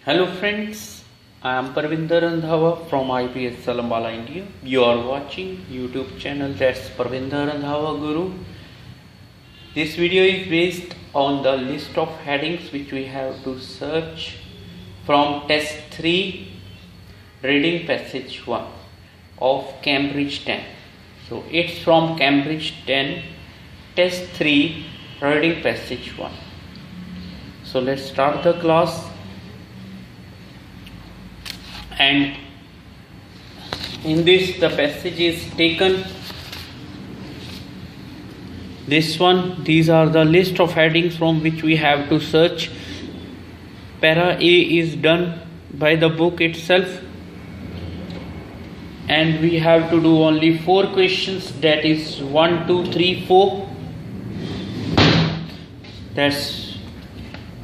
Hello friends, I am Parvinder Randhawa from IBSL AMBALA, India. You are watching YouTube channel that's Parvinder Randhawa Guru. This video is based on the list of headings which we have to search from test 3 reading passage 1 of Cambridge 10. So it's from Cambridge 10 test 3 reading passage 1. So let's start the class. And in this the passage is taken this one. These are the list of headings from which we have to search. Para A is done by the book itself, and we have to do only 4 questions, that is 1, 2, 3, 4.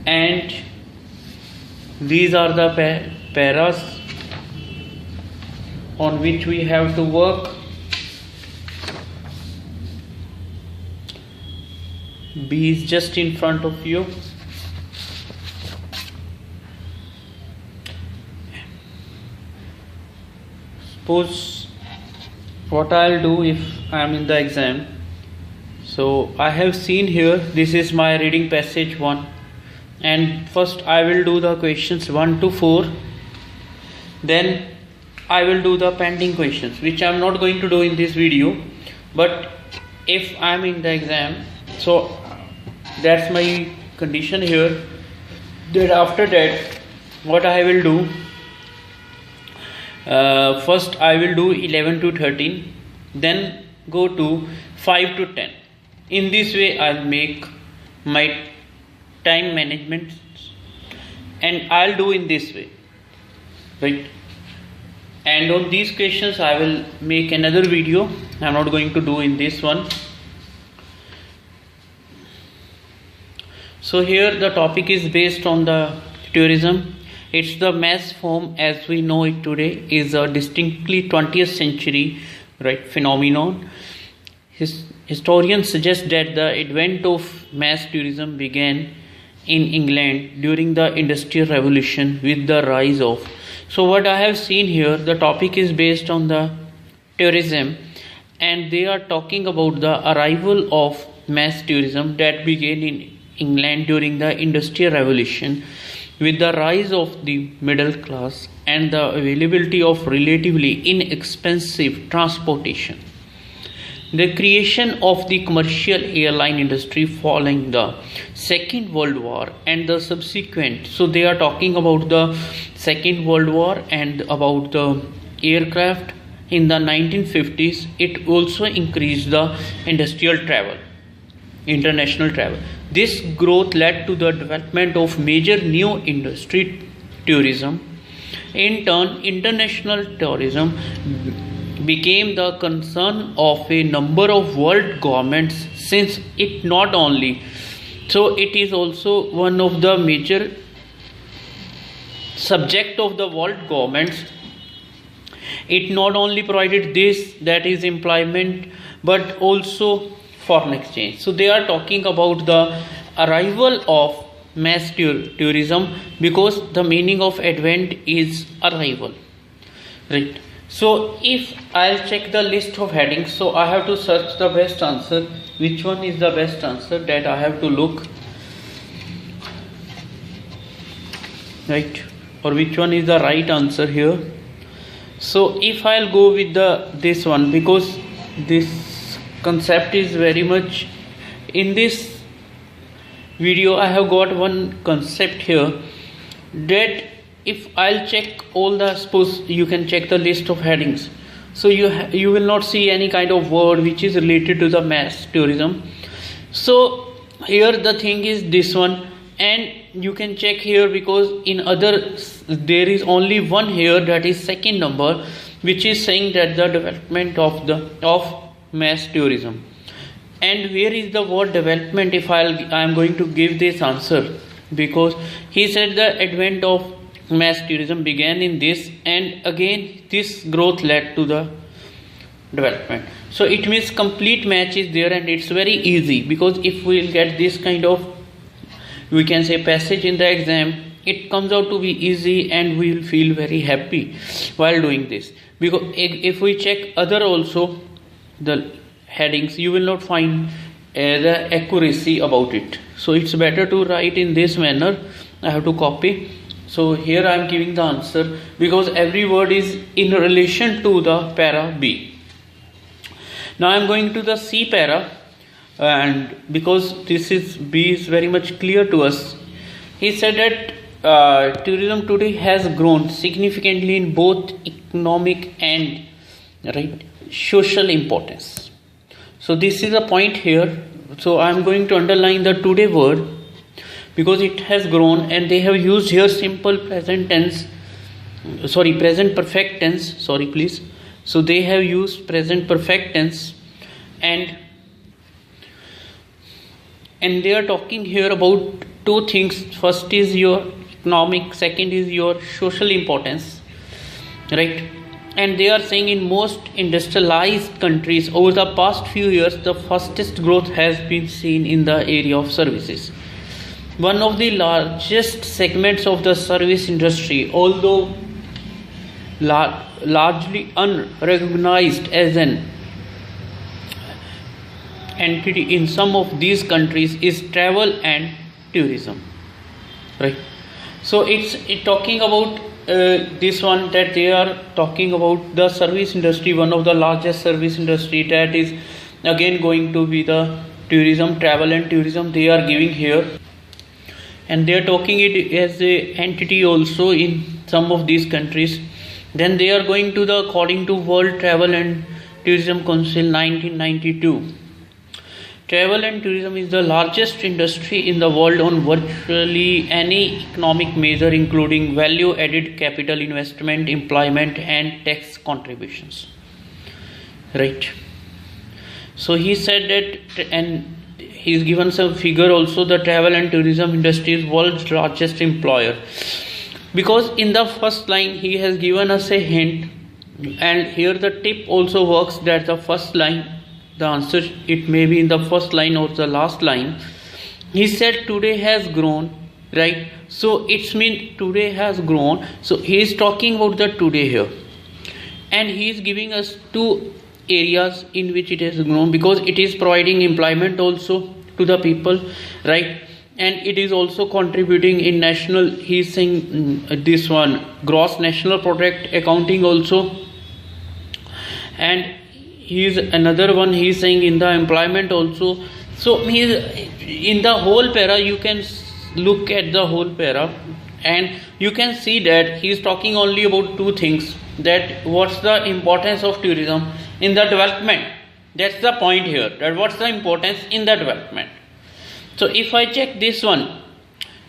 And these are the paras on which we have to work. B is just in front of you. Suppose what I'll do if I am in the exam. So I have seen here, this is my reading passage 1, and first I will do the questions 1 to 4. Then I will do the pending questions, which I am not going to do in this video, but if I am in the exam, so that's my condition here, that after that what I will do, first I will do 11 to 13, then go to 5 to 10. In this way I'll make my time management, and I'll do in this way, right? And on these questions I will make another video. I'm not going to do in this one. So here the topic is based on the tourism. It's the mass form as we know it today is a distinctly 20th century, right, phenomenon. Historians suggest that the advent of mass tourism began in England during the Industrial Revolution with the rise of. So what I have seen here, the topic is based on the tourism, and they are talking about the arrival of mass tourism that began in England during the Industrial Revolution with the rise of the middle class and the availability of relatively inexpensive transportation. The creation of the commercial airline industry following the Second World War and the subsequent, so they are talking about the Second World War and about the aircraft in the 1950s. It also increased the industrial travel, international travel. This growth led to the development of major new industry tourism. In turn, international tourism became the concern of a number of world governments, since it not only, so it is also one of the major subject of the world governments. It not only provided this, that is employment, but also foreign exchange. So they are talking about the arrival of mass tourism, because the meaning of advent is arrival, right? So if I'll check the list of headings, so I have to search the best answer. Which one is the best answer, that I have to look, right? Or which one is the right answer here. So if I'll go with this one, because this concept is very much in this video, I have got one concept here, that if I'll check all the, suppose you can check the list of headings, so you will not see any kind of word which is related to the mass tourism. So here the thing is this one, and you can check here, because in other there is only one here, that is second number, which is saying that the development of mass tourism. And where is the word development if I am going to give this answer, because he said the advent of mass tourism began in this, and again this growth led to the development. So it means complete match is there, and it's very easy, because if we will get this kind of, we can say, passage in the exam, it comes out to be easy and we will feel very happy while doing this, because if we check other also the headings, you will not find the accuracy about it. So it's better to write in this manner. I have to copy. So here I am giving the answer, because every word is in relation to the para B. Now I am going to the C para, and because this is B is very much clear to us. He said that tourism today has grown significantly in both economic and social importance. So this is a point here. So I am going to underline the today word, because it has grown, and they have used here simple present perfect tense. So they have used present perfect tense, and they are talking here about two things. First is your economic, second is your social importance, right? And they are saying in most industrialized countries over the past few years, the fastest growth has been seen in the area of services. One of the largest segments of the service industry, although largely unrecognized as an entity in some of these countries, is travel and tourism, right? So it's talking about this one, that they are talking about the service industry, one of the largest service industry, that is again going to be the tourism, travel and tourism they are giving here, and they are talking it as a entity also in some of these countries. Then they are going to the, according to World Travel and Tourism Council 1992, travel and tourism is the largest industry in the world on virtually any economic measure, including value added capital investment, employment and tax contributions, right? So he said that, and he's given some figure also, the travel and tourism industry is world's largest employer, because in the first line he has given us a hint, and here the tip also works, that the first line, the answer, it may be in the first line or the last line. He said today has grown, right? So it's mean today has grown. So he is talking about the today here, and he is giving us two areas in which it has grown, because it is providing employment also to the people, right? And it is also contributing in national, he is saying this one, gross national product accounting also, and he is another one, he is saying in the employment also. So he is in the whole para, you can look at the whole para, and you can see that he is talking only about two things, that what's the importance of tourism in the development. That's the point here, that what's the importance in the development. So if I check this one,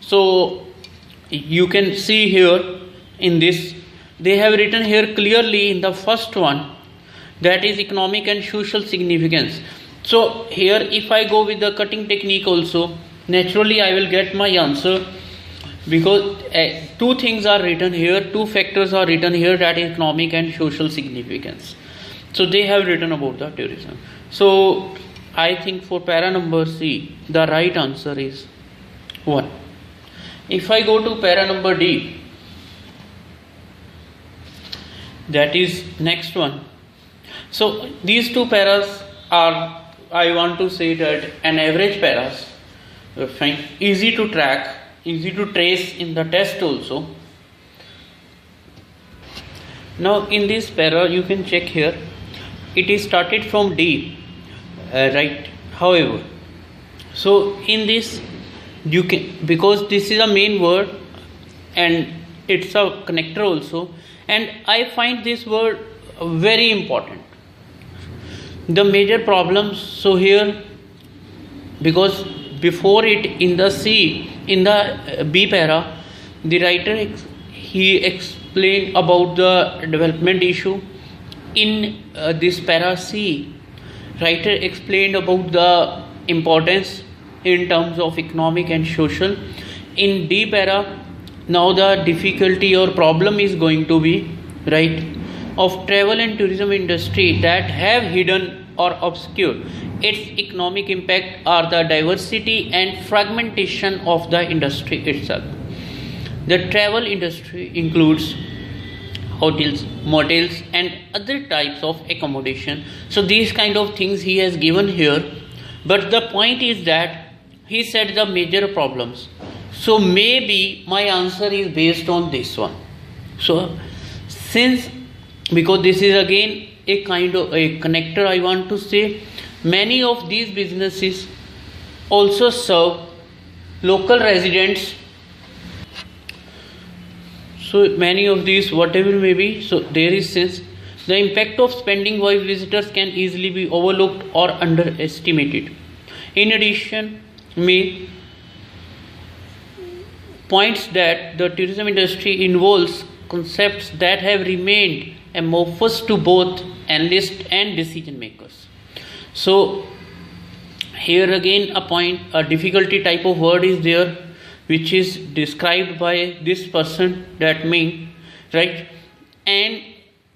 so you can see here in this, they have written here clearly in the first one, that is economic and social significance. So here if I go with the cutting technique also, naturally I will get my answer, because two things are written here, two factors are written here, that is economic and social significance. So they have written about the tourism. So I think for para number C, the right answer is 1. If I go to para number D, that is next one. So these two paras are, I want to say that an average paras, fine, easy to track, easy to trace in the test also. Now in this para you can check here, it is started from D, right? However, so in this you can, because this is a main word and it's a connector also, and I find this word very important. The major problems, so here, because before it in the C, in the B para, the writer he explained about the development issue. In this para C, writer explained about the importance in terms of economic and social. In D para, now the difficulty or problem is going to be, right, of travel and tourism industry that have hidden or obscured its economic impact are the diversity and fragmentation of the industry itself. The travel industry includes hotels, motels, and other types of accommodation. So these kind of things he has given here. But the point is that he said the major problems. So maybe my answer is based on this one. So since, because this is again a kind of a connector, I want to say many of these businesses also serve local residents. So many of these, whatever may be, so there is sense. The impact of spending by visitors can easily be overlooked or underestimated. In addition, may points that the tourism industry involves concepts that have remained amorphous to both analysts and decision makers. So here again a difficulty type of word is there, which is described by this person, that mean, right? And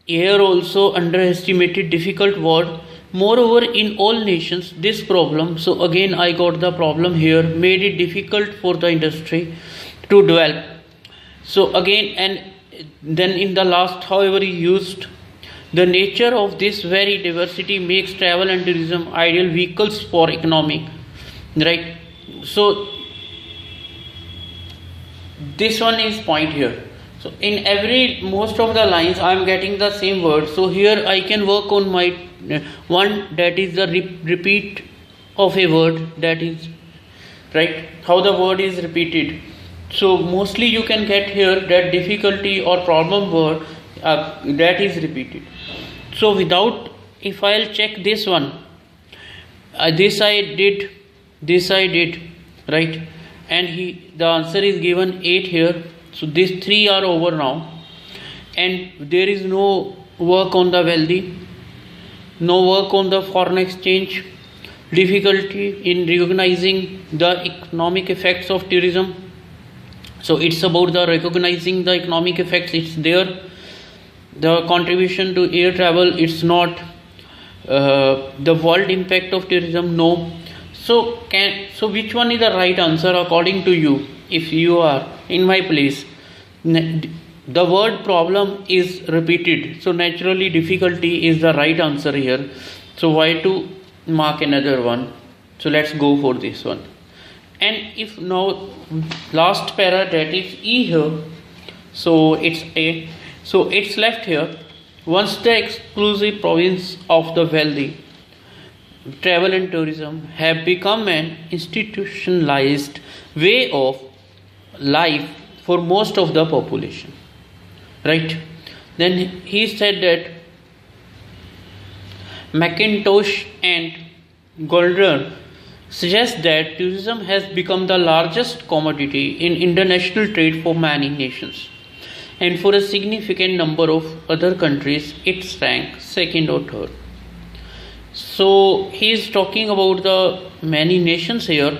here also underestimated, difficult word. Moreover, in all nations this problem, so again I got the problem here, made it difficult for the industry to develop. So again, and then in the last, however, he used the nature of this very diversity makes travel and tourism ideal vehicles for economic, right? So this one is point here. So in every most of the lines I am getting the same word. So here I can work on my one, that is the repeat of a word, that is right, how the word is repeated. So mostly you can get here that difficulty or problem word that is repeated. So without, if I'll check this one, this I did, right? And the answer is given 8 here. So these 3 are over now, and there is no work on the wealthy, no work on the foreign exchange, difficulty in recognizing the economic effects of tourism. So it's about the recognizing the economic effects, it's there. The contribution to air travel, it's not. The world impact of tourism, no. So which one is the right answer according to you? If you are in my place, the word problem is repeated, so naturally difficulty is the right answer here. So why to mark another one? So let's go for this one. And if now last para, that is E here, so it's A. So it's left here. Once the exclusive province of the wealthy, travel and tourism have become an institutionalized way of life for most of the population, right? Then he said that McIntosh and Goldner suggest that tourism has become the largest commodity in international trade for many nations, and for a significant number of other countries it's ranked second or third. So he is talking about the many nations here.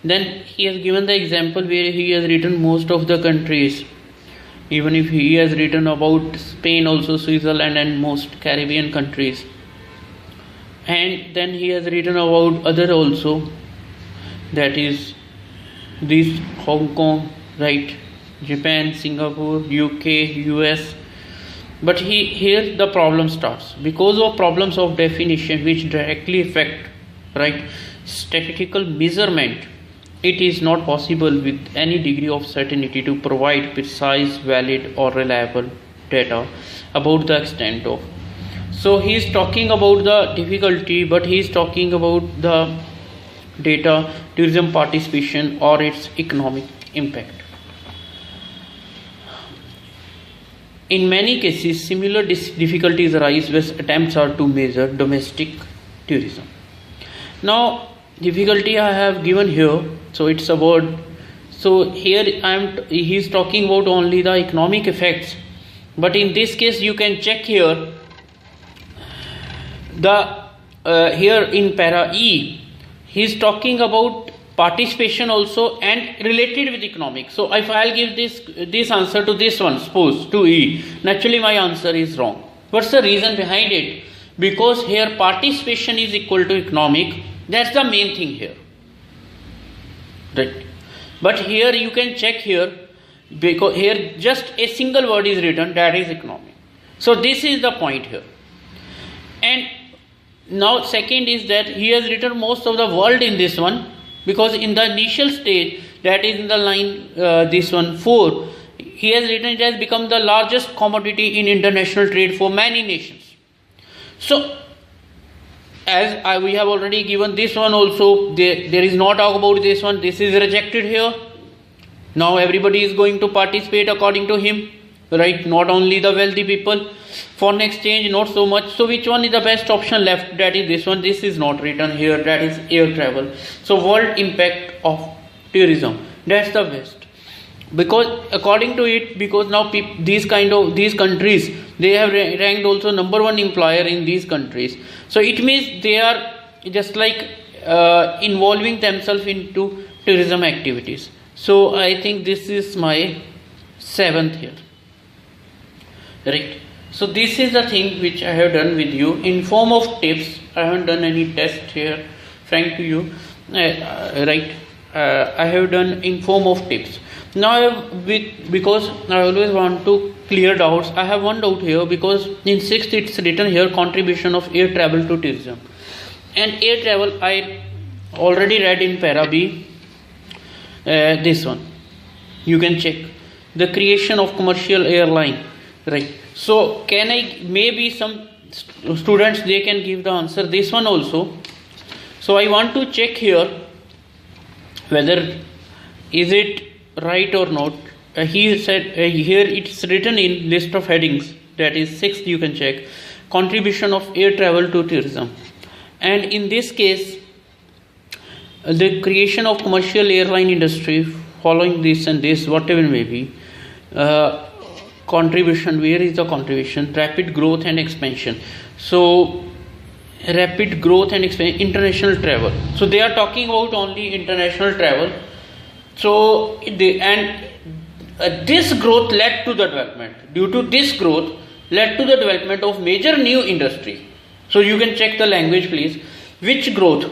Then he has given the example where he has written most of the countries, even if he has written about Spain, also Switzerland and most Caribbean countries. And then he has written about other also, that is this Hong Kong, right, Japan, Singapore, UK, US. But here the problem starts because of problems of definition which directly affect, right, statistical measurement. It is not possible with any degree of certainty to provide precise, valid or reliable data about the extent of. So he is talking about the difficulty, but he is talking about the data, tourism participation or its economic impact. In many cases, similar difficulties arise when attempts are to measure domestic tourism. Now, difficulty I have given here, so it's about. So here he is talking about only the economic effects, but in this case you can check here. Here in para E, he is talking about participation also and related with economic. So if I'll give this answer to this one, suppose to E, naturally my answer is wrong. What's the reason behind it? Because here participation is equal to economic. That's the main thing here, right? But here you can check here because here just a single word is written, that is economic. So this is the point here. And now second is that he has written most of the world in this one, because in the initial stage, that is in the line this one 4, he has written it has become the largest commodity in international trade for many nations. So as we have already given this one also, there is no talk about this one, this is rejected here. Now everybody is going to participate according to him, right? Not only the wealthy people. Foreign exchange, not so much. So which one is the best option left? That is this one. This is not written here, that is air travel. So world impact of tourism, that's the best. Because according to it, because now these countries, they have ranked also number 1 employer in these countries. So it means they are just like involving themselves into tourism activities. So I think this is my 7th here, right? So this is the thing which I have done with you in form of tips. I haven't done any test here, frank to you, right? I have done in form of tips. Now because I always want to clear doubts, I have one doubt here, because in 6th it's written here contribution of air travel to tourism. And air travel I already read in para B, this one you can check, the creation of commercial airline, right? So can I, maybe some students they can give the answer this one also. So I want to check here whether is it right or not. He said here it's written in list of headings, that is 6th, you can check, contribution of air travel to tourism. And in this case, the creation of commercial airline industry following this and this, whatever may be, contribution, where is the contribution? Rapid growth and expansion. So rapid growth and expansion, international travel. So they are talking about only international travel. So this growth led to the development. Due to this growth led to the development of major new industry. So you can check the language please. Which growth,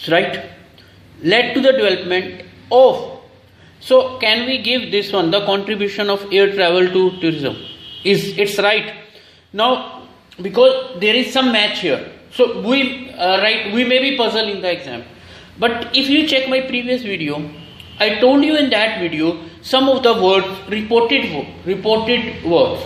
right, led to the development of. So can we give this one, the contribution of air travel to tourism? It's right. Now because there is some match here, so we may be puzzled in the exam. But if you check my previous video, I told you in that video some of the words, reported words,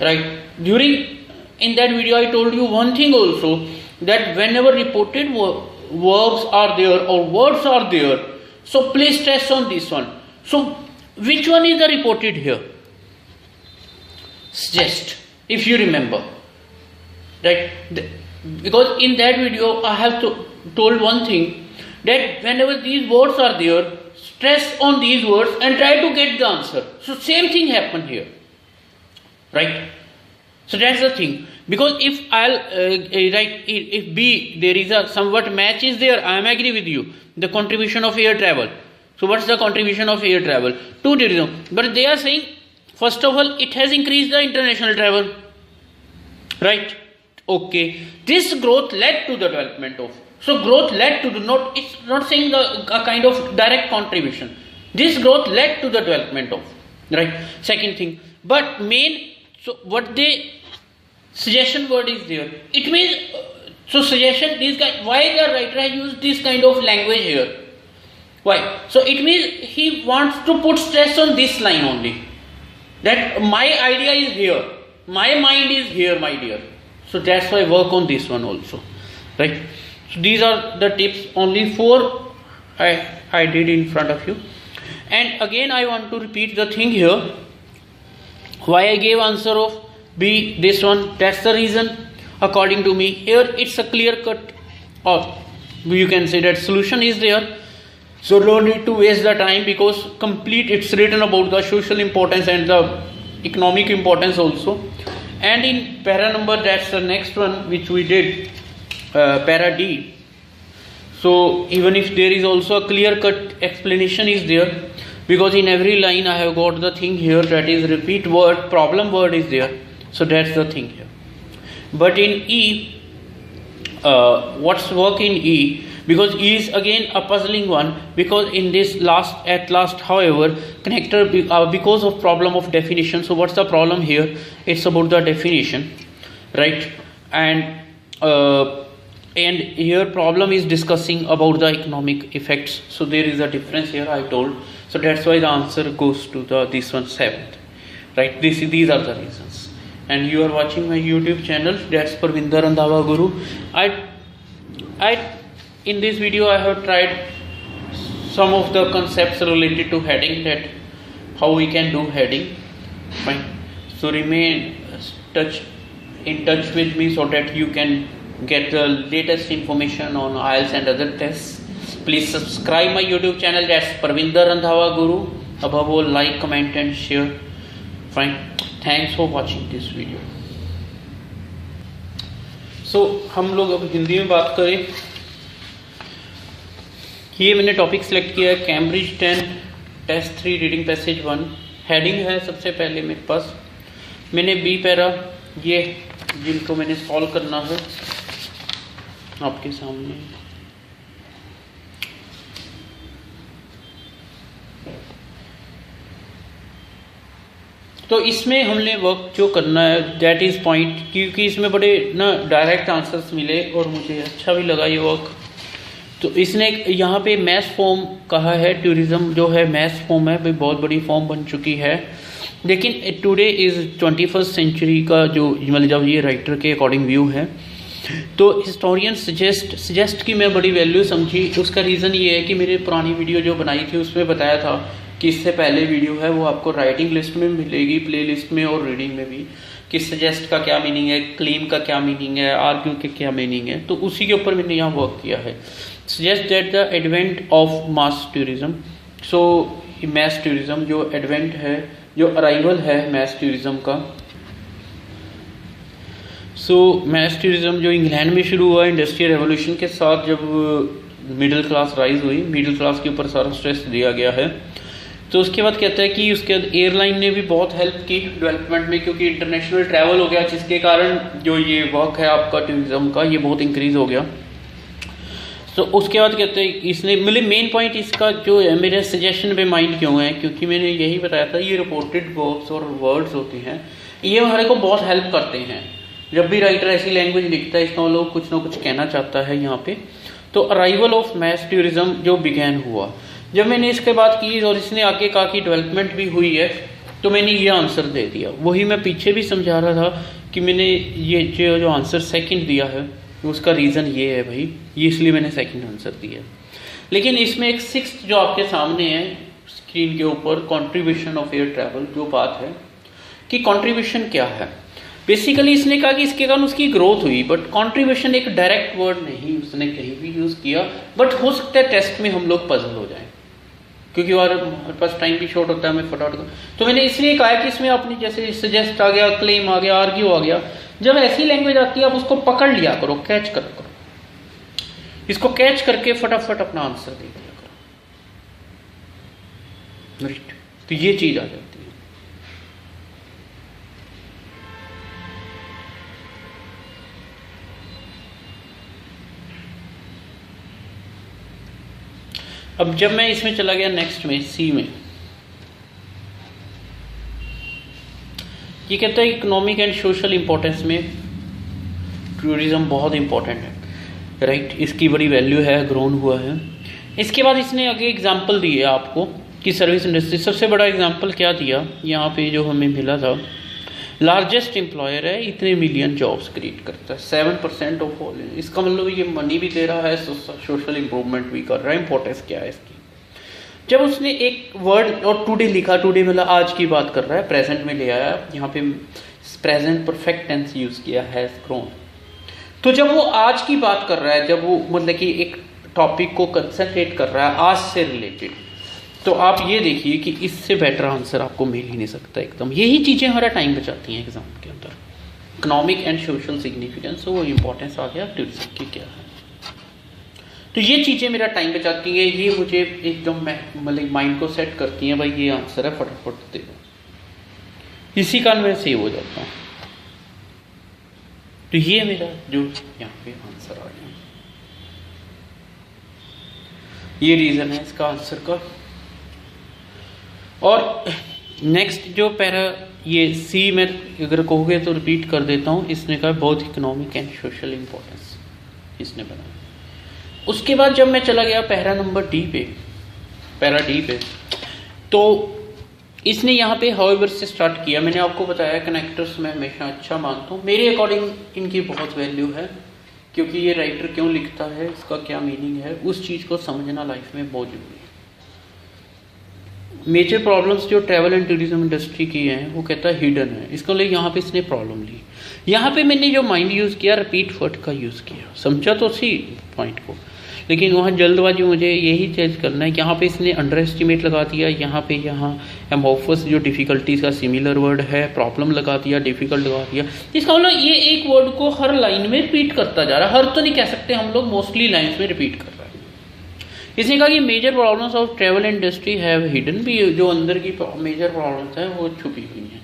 right? In that video I told you one thing also, that whenever reported verbs are there or words are there, so please stress on this one. So which one is the reported here? Suggest, if you remember, right? Because in that video I have told one thing, that whenever these words are there, stress on these words and try to get the answer. So same thing happened here, right? So that's the thing. Because if if B, there is a somewhat match is there, I am agree with you, the contribution of air travel. So what's the contribution of air travel to tourism? But they are saying, first of all, it has increased the international travel, right? Okay, this growth led to the development of. So growth led to the it's not saying a kind of direct contribution. This growth led to the development of, right? Second thing, but so what they suggestion word is there. It means so suggestion. Why the writer has used this kind of language here? Why? So it means he wants to put stress on this line only. That my idea is here, my mind is here, my dear. So that's why work on this one also, right? So these are the tips, only 4 I did in front of you. And again I want to repeat the thing here, why I gave answer of B, this one, that's the reason according to me. Here it's a clear cut, or you can say that solution is there. So don't need to waste the time, because it's written about the social importance and the economic importance also. And in para number, that's the next one which we did, para D. So even if there is also a clear cut explanation is there, because in every line I have got the thing here, that is repeat word, problem word is there. So that's the thing here. But in E, what's work in E? because E is again a puzzling one, because in this at last however connector because of problem of definition. So what's the problem here? It's about the definition, right? And here problem is discussing about the economic effects. So there is a difference here, I told. So that's why the answer goes to this one, 7th, right? These are the reasons. And you are watching my YouTube channel, that's Parvinder Randhawa Guru. In this video I have tried some of the concepts related to heading, that how we can do heading. Fine. So remain in touch with me so that you can get the latest information on IELTS and other tests. Please subscribe my YouTube channel, that's Parvinder Randhawa Guru. Above all, like, comment and share. Fine. Thanks for watching this video. So हम लोग अब हिंदी में बात करें. ये मैंने topic select किया है Cambridge 10 test 3 reading passage 1. Heading है सबसे पहले मेरे पास. मैंने बी पैरा ये जिनको मैंने सॉल्व करना है आपके सामने. तो इसमें हमने वर्क जो करना है दैट इज पॉइंट, क्योंकि इसमें बड़े ना डायरेक्ट आंसर्स मिले और मुझे अच्छा भी लगा ये वर्क. तो इसने यहाँ पे मैथ फॉर्म कहा है. टूरिज्म जो है मैथ फॉर्म है भाई, बहुत बड़ी फॉर्म बन चुकी है. लेकिन टुडे इज़ 21st सेंचुरी का जो मतलब जब ये राइटर के अकॉर्डिंग व्यू है, तो हिस्टोरियन सजेस्ट की मैं बड़ी वैल्यू समझी. उसका रीज़न ये है कि मेरे पुरानी वीडियो जो बनाई थी उसमें बताया था कि इससे पहले वीडियो है वो आपको राइटिंग लिस्ट में मिलेगी, प्ले लिस्ट में और रीडिंग में भी, कि सजेस्ट का क्या मीनिंग है, क्लेम का क्या मीनिंग है, आर्ग्यू के क्या मीनिंग है. तो उसी के ऊपर मैंने यहाँ वर्क किया है. Suggest that the advent of mass tourism. So mass tourism जो एडवेंट है, जो अराइवल है मैस टूरिज्म का. सो मैस टूरिज्म जो इंग्लैंड में शुरू हुआ इंडस्ट्रियल रेवोल्यूशन के साथ, जब मिडिल क्लास राइज हुई, मिडिल क्लास के ऊपर सारा स्ट्रेस दिया गया है. तो उसके बाद कहता है कि उसके बाद एयरलाइन ने भी बहुत हेल्प की डेवलपमेंट में, क्योंकि इंटरनेशनल ट्रैवल हो गया, जिसके कारण जो ये वर्क है आपका टूरिज्म का ये बहुत इंक्रीज हो गया. तो उसके बाद कहते हैं इसने मतलब मेन पॉइंट इसका जो है मेरे सजेशन पे माइंड क्यों है, क्योंकि मैंने यही बताया था ये रिपोर्टेड वर्ड्स और वर्ड्स होते हैं, ये हमारे को बहुत हेल्प करते हैं. जब भी राइटर ऐसी लैंग्वेज लिखता है इसका लोग कुछ ना कुछ कहना चाहता है यहाँ पे. तो अराइवल ऑफ मैस टूरिज्म जो बिगैन हुआ, जब मैंने इसके बात की और इसने आगे कहा कि डेवलपमेंट भी हुई है, तो मैंने ये आंसर दे दिया. वही मैं पीछे भी समझा रहा था कि मैंने ये जो आंसर सेकंड दिया है उसका रीज़न ये है भाई, ये इसलिए मैंने सेकंड आंसर दिया. लेकिन इसमें एक 6th जो आपके सामने है स्क्रीन के ऊपर, कंट्रीब्यूशन ऑफ एयर ट्रैवल, जो बात है कि कंट्रीब्यूशन क्या है. बेसिकली इसने कहा कि इसके कारण उसकी ग्रोथ हुई, बट कंट्रीब्यूशन एक डायरेक्ट वर्ड नहीं उसने कहीं भी यूज़ किया. बट हो सकता है टेस्ट में हम लोग पजल हो जाएं, क्योंकि हमारे पास टाइम भी शॉर्ट होता है, मैं फटाफट. तो मैंने इसलिए कहा कि इसमें आपने जैसे सजेस्ट आ गया, क्लेम आ गया, आर्ग्यू आ गया, जब ऐसी लैंग्वेज आती है आप उसको पकड़ लिया करो, कैच करो, इसको कैच करके फटाफट अपना आंसर दे दिया करो. राइट. तो ये चीज आ जाती है. अब जब मैं इसमें चला गया नेक्स्ट में सी में, ये कहता है इकोनॉमिक एंड सोशल इंपॉर्टेंस में टूरिज्म बहुत इंपॉर्टेंट है. राइट. इसकी बड़ी वैल्यू है, ग्रोन हुआ है. इसके बाद इसने आगे एग्जांपल दिए आपको कि सर्विस इंडस्ट्री. सबसे बड़ा एग्जांपल क्या दिया यहाँ पे जो हमें मिला था, लार्जेस्ट एम्प्लॉयर है, इतने मिलियन जॉब्स क्रिएट करता है, 7% ऑफ ऑल. इसका मतलब ये मनी भी दे रहा है, सोशल इंप्रूवमेंट भी कर रहा है. इंपॉर्टेंस क्या है इसकी? जब उसने एक वर्ड और टुडे लिखा, टुडे मतलब आज की बात कर रहा है, प्रेजेंट में ले आया, यहाँ पे प्रेजेंट परफेक्ट टेंस यूज किया, हैज ग्रोन. तो जब वो आज की बात कर रहा है, जब वो मतलब कि एक टॉपिक को कंसंट्रेट कर रहा है आज से रिलेटेड, तो आप ये देखिए कि इससे बेटर आंसर आपको मिल ही नहीं सकता एकदम. यही चीज़ें हमारा टाइम बचाती हैं एग्जाम के अंदर. इकोनॉमिक एंड सोशल सिग्निफिकेंस, वो इंपॉर्टेंस आ गया टूरिज्म की क्या है. तो ये चीज़ें मेरा टाइम बचाती हैं, ये मुझे एकदम मतलब माइंड को सेट करती हैं, भाई ये आंसर है, फटाफट दे दो, इसी कारण मैं सेव हो जाता हूँ. तो ये मेरा जो यहाँ पे आंसर आ गया. ये रीज़न है इसका आंसर का। और नेक्स्ट जो पैरा ये सी में अगर कहोगे तो रिपीट कर देता हूँ, इसने कहा बहुत इकोनॉमिक एंड सोशल इम्पोर्टेंस इसने बनाया। उसके बाद जब मैं चला गया पैरा नंबर डी पे, पैरा डी पे, तो इसने यहाँ पे हाउएवर से स्टार्ट किया। मैंने आपको बताया कनेक्टर्स में हमेशा अच्छा मानता हूँ, मेरे अकॉर्डिंग इनकी बहुत वैल्यू है, क्योंकि ये राइटर क्यों लिखता है, इसका क्या मीनिंग है, उस चीज़ को समझना लाइफ में बहुत जरूरी है। मेजर प्रॉब्लम्स जो ट्रैवल एंड टूरिज्म इंडस्ट्री की हैं वो कहता है हिडन है, इसको लिए यहाँ पे इसने प्रॉब्लम ली। यहाँ पे मैंने जो माइंड यूज़ किया, रिपीट वर्ड का यूज़ किया, समझा तो सी पॉइंट को, लेकिन वहाँ जल्दबाजी मुझे यही चेंज करना है। यहाँ पे इसने अंडर एस्टिमेट लगा दिया, यहाँ पे यहाँ एमोफस जो डिफ़िकल्टीज का सिमिलर वर्ड है, प्रॉब्लम लगा दिया, डिफ़िकल्ट लगा दिया। इसका मतलब ये एक वर्ड को हर लाइन में रिपीट करता जा रहा है, हर तो नहीं कह सकते हम लोग, मोस्टली लाइन्स में रिपीट कर रहा है। इसने कहा कि major problems of travel industry have hidden, भी जो अंदर की मेजर प्रॉब्लम्स हैं वो छुपी हुई हैं।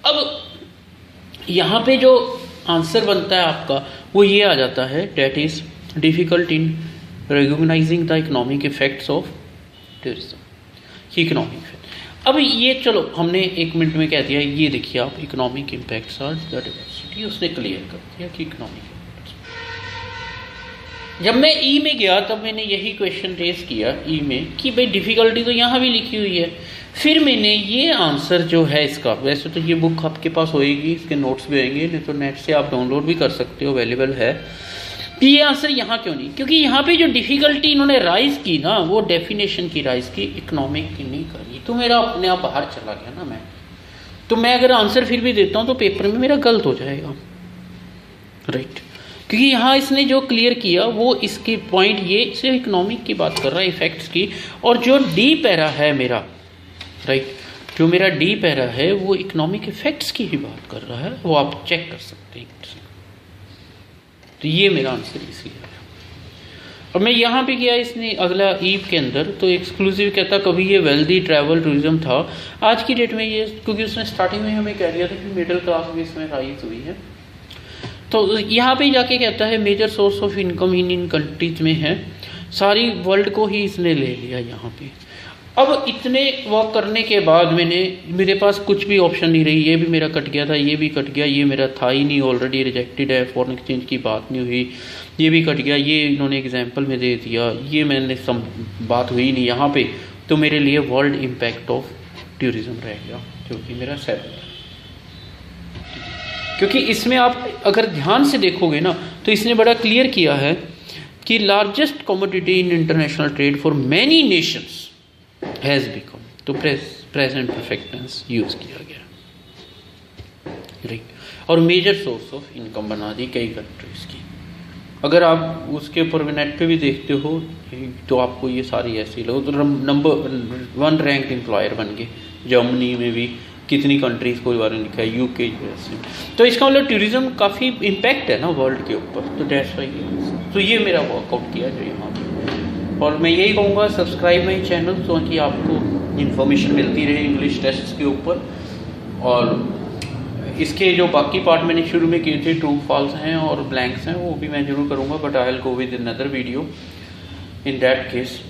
अब यहाँ पे जो आंसर बनता है आपका वो ये आ जाता है, that is difficult in recognizing the economic effects of tourism. Economic effect, अब ये चलो हमने 1 मिनट में कह दिया, ये देखिए आप, economic impacts are the diversity, उसने क्लियर कर दिया कि इकोनॉमिक। जब मैं ई में गया तब मैंने यही क्वेश्चन रेस किया ई में कि भाई डिफ़िकल्टी तो यहाँ भी लिखी हुई है। फिर मैंने ये आंसर जो है इसका, वैसे तो ये बुक आपके पास होएगी, इसके नोट्स भी होंगे, नहीं तो नेट से आप डाउनलोड भी कर सकते हो, अवेलेबल है। कि ये आंसर यहाँ क्यों नहीं, क्योंकि यहाँ पे जो डिफ़िकल्टी इन्होंने राइज की ना, वो डेफिनेशन की राइज की, इकोनॉमिक की नहीं करी, तो मेरा अपने आप बाहर चला गया ना। मैं अगर आंसर फिर भी देता हूँ तो पेपर में मेरा गलत हो जाएगा, राइट। क्योंकि यहाँ इसने जो क्लियर किया वो इसकी पॉइंट ये सिर्फ इकोनॉमिक की बात कर रहा है, इफेक्ट्स की। और जो डी पैरा है मेरा, राइट, जो मेरा डी पैरा है वो इकोनॉमिक इफेक्ट्स की ही बात कर रहा है, वो आप चेक कर सकते हैं। तो ये मेरा आंसर इसलिए है। और मैं यहाँ पे गया, इसने अगला ईव के अंदर तो एक्सक्लूसिव कहता, कभी ये वेल्दी ट्रैवल टूरिज्म था, आज की डेट में ये, क्योंकि उसने स्टार्टिंग में हमें कह दिया था कि मिडिल क्लास भी इसमें राइज हुई है, तो यहाँ पे जाके कहता है major source of income in countries में है, सारी वर्ल्ड को ही इसने ले लिया यहाँ पे। अब इतने वर्क करने के बाद मेरे पास कुछ भी ऑप्शन नहीं रही, ये भी मेरा कट गया था, ये भी कट गया, ये मेरा था ही नहीं, ऑलरेडी रिजेक्टेड है, फॉरेन एक्सचेंज की बात नहीं हुई, ये भी कट गया, ये इन्होंने एग्जाम्पल में दे दिया, ये मैंने बात हुई नहीं यहाँ पे, तो मेरे लिए वर्ल्ड इम्पैक्ट ऑफ टूरिज्म रह गया, जो कि मेरा 7 है। क्योंकि इसमें आप अगर ध्यान से देखोगे ना, तो इसने बड़ा क्लियर किया है कि largest commodity in international trade for many Nations has become, तो प्रेजेंट परफेक्ट टेंस यूज़ किया गया, राइट। और मेजर सोर्स ऑफ इनकम बना दी कई कंट्रीज़ की। अगर आप उसके ऊपर नेट पे भी देखते हो तो आपको ये सारी ऐसी लोग तो नंबर 1 रैंक एम्प्लॉयर बन गए। जर्मनी में भी कितनी कंट्रीज़ को बारे में लिखा है, यूके, यूएस में। तो इसका मतलब टूरिज्म काफ़ी इम्पैक्ट है ना वर्ल्ड के ऊपर, तो दैट्स व्हाई तो ये मेरा वर्कआउट किया जो यहाँ पे। और मैं यही कहूँगा, सब्सक्राइब माई चैनल तो कि आपको इन्फॉर्मेशन मिलती रहे इंग्लिश टेस्ट के ऊपर। और इसके जो बाकी पार्ट मैंने शुरू में किए थे, ट्रू फॉल्स हैं और ब्लैंक्स हैं, वो भी मैं जरूर करूँगा, but I will go with another video in that case.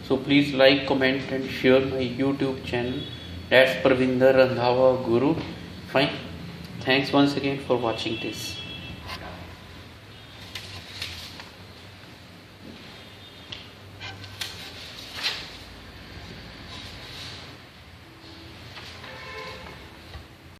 So please like, comment and share my YouTube channel. That's Parvinder Randhawa Guru. Fine. Thanks once again for watching this.